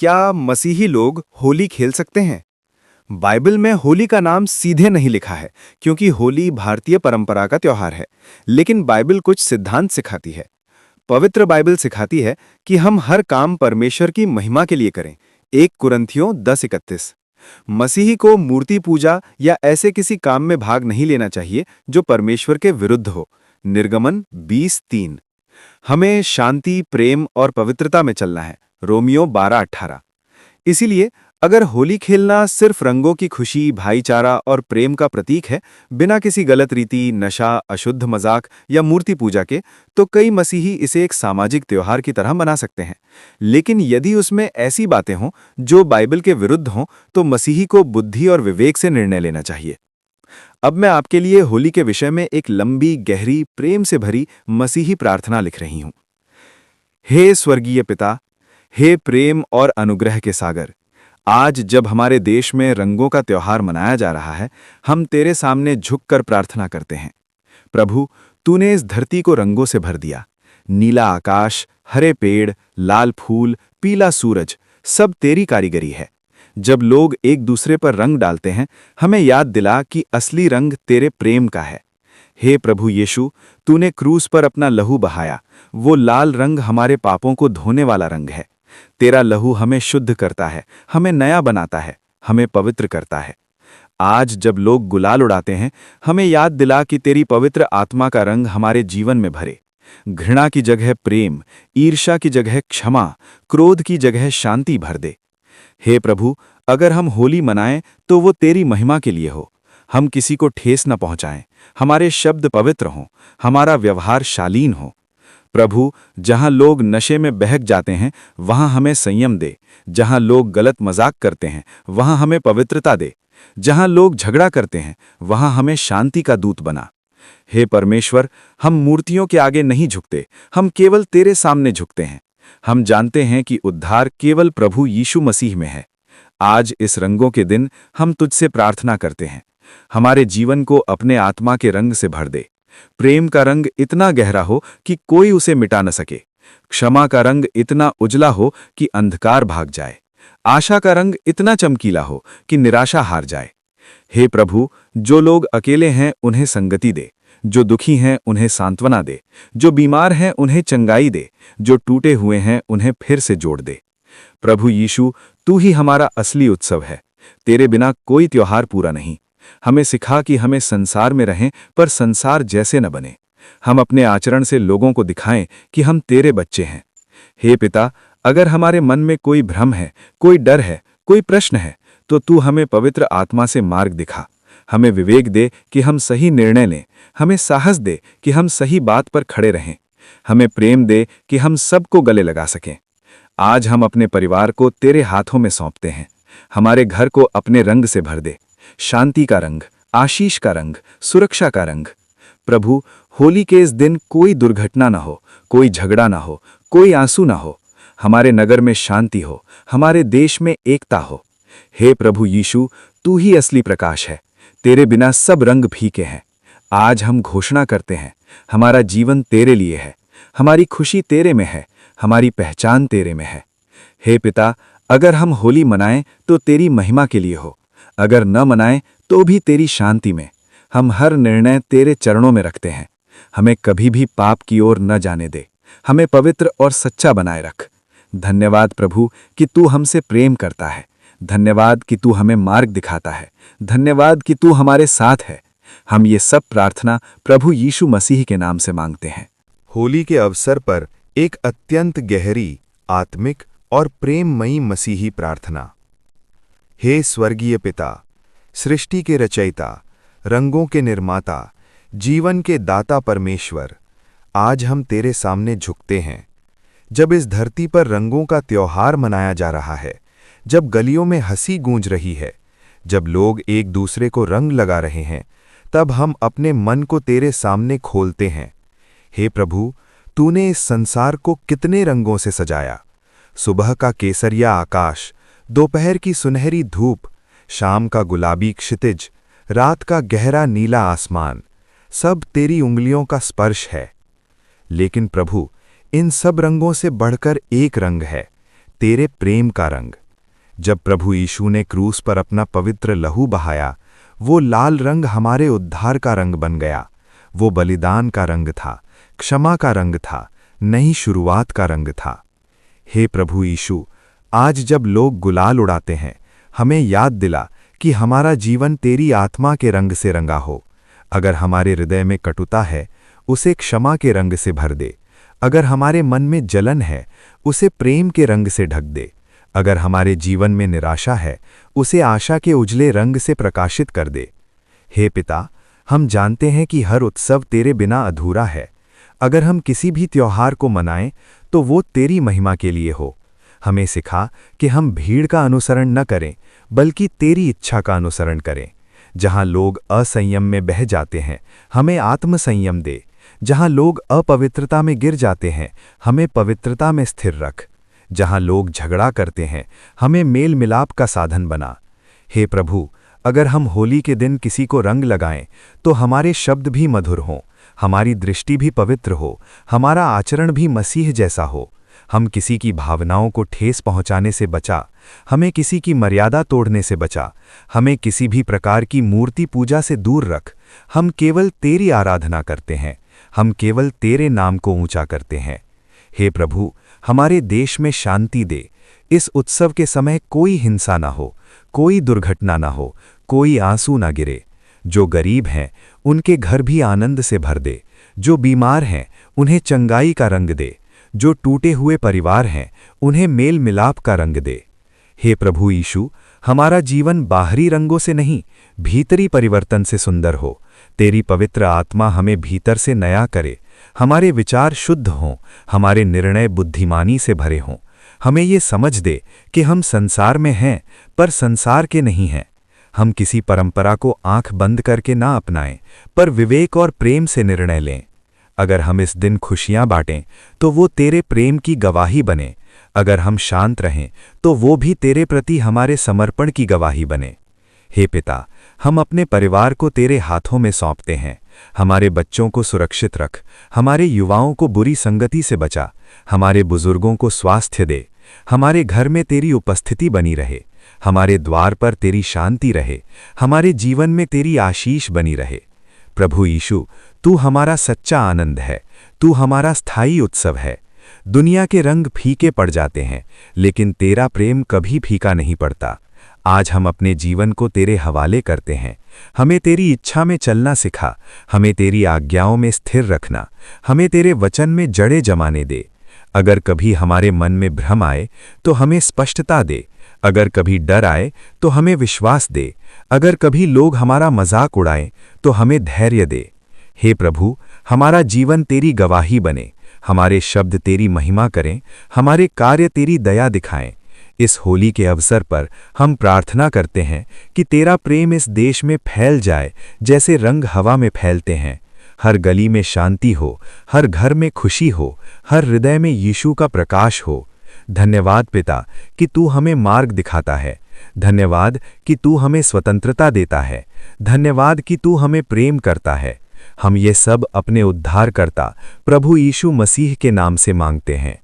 क्या मसीही लोग होली खेल सकते हैं? बाइबल में होली का नाम सीधे नहीं लिखा है क्योंकि होली भारतीय परंपरा का त्योहार है। लेकिन बाइबल कुछ सिद्धांत सिखाती है। पवित्र बाइबल सिखाती है कि हम हर काम परमेश्वर की महिमा के लिए करें। 1 कुरिन्थियों 10:31। मसीही को मूर्ति पूजा या ऐसे किसी काम में भाग नहीं लेना चाहिए जो परमेश्वर के विरुद्ध हो। निर्गमन 20:3। हमें शांति, प्रेम और पवित्रता में चलना है। रोमियो 12:18। इसीलिए अगर होली खेलना सिर्फ रंगों की खुशी, भाईचारा और प्रेम का प्रतीक है, बिना किसी गलत रीति, नशा, अशुद्ध मजाक या मूर्ति पूजा के, तो कई मसीही इसे एक सामाजिक त्योहार की तरह मना सकते हैं। लेकिन यदि उसमें ऐसी बातें हों जो बाइबल के विरुद्ध हों, तो मसीही को बुद्धि और विवेक से निर्णय लेना चाहिए। अब मैं आपके लिए होली के विषय में एक लंबी, गहरी, प्रेम से भरी मसीही प्रार्थना लिख रही हूं। हे स्वर्गीय पिता, हे प्रेम और अनुग्रह के सागर, आज जब हमारे देश में रंगों का त्योहार मनाया जा रहा है, हम तेरे सामने झुककर प्रार्थना करते हैं। प्रभु, तूने इस धरती को रंगों से भर दिया। नीला आकाश, हरे पेड़, लाल फूल, पीला सूरज, सब तेरी कारीगरी है। जब लोग एक दूसरे पर रंग डालते हैं, हमें याद दिला कि असली रंग तेरे प्रेम का है। हे प्रभु यीशु, तूने क्रूस पर अपना लहू बहाया। वो लाल रंग हमारे पापों को धोने वाला रंग है। तेरा लहू हमें शुद्ध करता है, हमें नया बनाता है, हमें पवित्र करता है। आज जब लोग गुलाल उड़ाते हैं, हमें याद दिला कि तेरी पवित्र आत्मा का रंग हमारे जीवन में भरे। घृणा की जगह प्रेम, ईर्ष्या की जगह क्षमा, क्रोध की जगह शांति भर दे। हे प्रभु, अगर हम होली मनाएं तो वो तेरी महिमा के लिए हो। हम किसी को ठेस न पहुंचाएं, हमारे शब्द पवित्र हों, हमारा व्यवहार शालीन हो। प्रभु, जहां लोग नशे में बहक जाते हैं, वहां हमें संयम दे। जहां लोग गलत मजाक करते हैं, वहां हमें पवित्रता दे। जहां लोग झगड़ा करते हैं, वहां हमें शांति का दूत बना। हे परमेश्वर, हम मूर्तियों के आगे नहीं झुकते, हम केवल तेरे सामने झुकते हैं। हम जानते हैं कि उद्धार केवल प्रभु यीशु मसीह में है। आज इस रंगों के दिन हम तुझसे प्रार्थना करते हैं। हमारे जीवन को अपने आत्मा के रंग से भर दे। प्रेम का रंग इतना गहरा हो कि कोई उसे मिटा न सके। क्षमा का रंग इतना उजला हो कि अंधकार भाग जाए। आशा का रंग इतना चमकीला हो कि निराशा हार जाए। हे प्रभु, जो लोग अकेले हैं उन्हें संगति दे, जो दुखी हैं उन्हें सांत्वना दे, जो बीमार हैं उन्हें चंगाई दे, जो टूटे हुए हैं उन्हें फिर से जोड़ दे। प्रभु यीशु, तू ही हमारा असली उत्सव है। तेरे बिना कोई त्योहार पूरा नहीं। हमें सिखा कि हमें संसार में रहें पर संसार जैसे न बने। हम अपने आचरण से लोगों को दिखाएं कि हम तेरे बच्चे हैं। हे पिता, अगर हमारे मन में कोई भ्रम है, कोई डर है, कोई प्रश्न है, तो तू हमें पवित्र आत्मा से मार्ग दिखा। हमें विवेक दे कि हम सही निर्णय लें। हमें साहस दे कि हम सही बात पर खड़े रहें। हमें प्रेम दे कि हम सबको गले लगा सकें। आज हम अपने परिवार को तेरे हाथों में सौंपते हैं। हमारे घर को अपने रंग से भर दे। शांति का रंग, आशीष का रंग, सुरक्षा का रंग। प्रभु, होली के इस दिन कोई दुर्घटना न हो, कोई झगड़ा न हो, कोई आंसू न हो। हमारे नगर में शांति हो, हमारे देश में एकता हो। हे प्रभु यीशु, तू ही असली प्रकाश है। तेरे बिना सब रंग फीके हैं। आज हम घोषणा करते हैं, हमारा जीवन तेरे लिए है, हमारी खुशी तेरे में है, हमारी पहचान तेरे में है। हे पिता, अगर हम होली मनाएं तो तेरी महिमा के लिए हो, अगर न मनाएं तो भी तेरी शांति में। हम हर निर्णय तेरे चरणों में रखते हैं। हमें कभी भी पाप की ओर न जाने दे। हमें पवित्र और सच्चा बनाए रख। धन्यवाद प्रभु कि तू हमसे प्रेम करता है। धन्यवाद कि तू हमें मार्ग दिखाता है। धन्यवाद कि तू हमारे साथ है। हम ये सब प्रार्थना प्रभु यीशु मसीह के नाम से मांगते हैं। होली के अवसर पर एक अत्यंत गहरी, आत्मिक और प्रेममयी मसीही प्रार्थना। हे स्वर्गीय पिता, सृष्टि के रचयिता, रंगों के निर्माता, जीवन के दाता परमेश्वर, आज हम तेरे सामने झुकते हैं। जब इस धरती पर रंगों का त्योहार मनाया जा रहा है, जब गलियों में हंसी गूंज रही है, जब लोग एक दूसरे को रंग लगा रहे हैं, तब हम अपने मन को तेरे सामने खोलते हैं। हे प्रभु, तूने इस संसार को कितने रंगों से सजाया। सुबह का केसरिया आकाश, दोपहर की सुनहरी धूप, शाम का गुलाबी क्षितिज, रात का गहरा नीला आसमान, सब तेरी उंगलियों का स्पर्श है। लेकिन प्रभु, इन सब रंगों से बढ़कर एक रंग है, तेरे प्रेम का रंग। जब प्रभु यीशु ने क्रूस पर अपना पवित्र लहू बहाया, वो लाल रंग हमारे उद्धार का रंग बन गया। वो बलिदान का रंग था, क्षमा का रंग था, नई शुरुआत का रंग था। हे प्रभु यीशु, आज जब लोग गुलाल उड़ाते हैं, हमें याद दिला कि हमारा जीवन तेरी आत्मा के रंग से रंगा हो। अगर हमारे हृदय में कटुता है, उसे क्षमा के रंग से भर दे। अगर हमारे मन में जलन है, उसे प्रेम के रंग से ढक दे। अगर हमारे जीवन में निराशा है, उसे आशा के उजले रंग से प्रकाशित कर दे। हे पिता, हम जानते हैं कि हर उत्सव तेरे बिना अधूरा है। अगर हम किसी भी त्योहार को मनाएं, तो वो तेरी महिमा के लिए हो। हमें सिखा कि हम भीड़ का अनुसरण न करें, बल्कि तेरी इच्छा का अनुसरण करें। जहां लोग असंयम में बह जाते हैं, हमें आत्मसंयम दे। जहां लोग अपवित्रता में गिर जाते हैं, हमें पवित्रता में स्थिर रख। जहां लोग झगड़ा करते हैं, हमें मेल मिलाप का साधन बना। हे प्रभु, अगर हम होली के दिन किसी को रंग लगाएं, तो हमारे शब्द भी मधुर हों, हमारी दृष्टि भी पवित्र हो, हमारा आचरण भी मसीह जैसा हो। हम किसी की भावनाओं को ठेस पहुंचाने से बचा, हमें किसी की मर्यादा तोड़ने से बचा, हमें किसी भी प्रकार की मूर्ति पूजा से दूर रख। हम केवल तेरी आराधना करते हैं, हम केवल तेरे नाम को ऊंचा करते हैं। हे प्रभु, हमारे देश में शांति दे। इस उत्सव के समय कोई हिंसा ना हो, कोई दुर्घटना ना हो, कोई आंसू ना गिरे। जो गरीब हैं, उनके घर भी आनंद से भर दे। जो बीमार हैं, उन्हें चंगाई का रंग दे। जो टूटे हुए परिवार हैं, उन्हें मेल मिलाप का रंग दे। हे प्रभु यीशु, हमारा जीवन बाहरी रंगों से नहीं, भीतरी परिवर्तन से सुंदर हो। तेरी पवित्र आत्मा हमें भीतर से नया करे। हमारे विचार शुद्ध हों, हमारे निर्णय बुद्धिमानी से भरे हों। हमें ये समझ दे कि हम संसार में हैं, पर संसार के नहीं हैं। हम किसी परंपरा को आंख बंद करके ना अपनाएं, पर विवेक और प्रेम से निर्णय लें। अगर हम इस दिन खुशियां बांटें, तो वो तेरे प्रेम की गवाही बने। अगर हम शांत रहें, तो वो भी तेरे प्रति हमारे समर्पण की गवाही बने। हे पिता, हम अपने परिवार को तेरे हाथों में सौंपते हैं। हमारे बच्चों को सुरक्षित रख, हमारे युवाओं को बुरी संगति से बचा, हमारे बुजुर्गों को स्वास्थ्य दे। हमारे घर में तेरी उपस्थिति बनी रहे, हमारे द्वार पर तेरी शांति रहे, हमारे जीवन में तेरी आशीष बनी रहे। प्रभु यीशु, तू हमारा सच्चा आनंद है, तू हमारा स्थायी उत्सव है। दुनिया के रंग फीके पड़ जाते हैं, लेकिन तेरा प्रेम कभी फीका नहीं पड़ता। आज हम अपने जीवन को तेरे हवाले करते हैं। हमें तेरी इच्छा में चलना सिखा, हमें तेरी आज्ञाओं में स्थिर रखना, हमें तेरे वचन में जड़ें जमाने दे। अगर कभी हमारे मन में भ्रम आए, तो हमें स्पष्टता दे। अगर कभी डर आए, तो हमें विश्वास दे। अगर कभी लोग हमारा मजाक उड़ाएं, तो हमें धैर्य दे। हे प्रभु, हमारा जीवन तेरी गवाही बने, हमारे शब्द तेरी महिमा करें, हमारे कार्य तेरी दया दिखाएं। इस होली के अवसर पर हम प्रार्थना करते हैं कि तेरा प्रेम इस देश में फैल जाए, जैसे रंग हवा में फैलते हैं। हर गली में शांति हो, हर घर में खुशी हो, हर हृदय में यीशु का प्रकाश हो। धन्यवाद पिता कि तू हमें मार्ग दिखाता है। धन्यवाद कि तू हमें स्वतंत्रता देता है। धन्यवाद कि तू हमें प्रेम करता है। हम ये सब अपने उद्धारकर्ता प्रभु यीशु मसीह के नाम से मांगते हैं।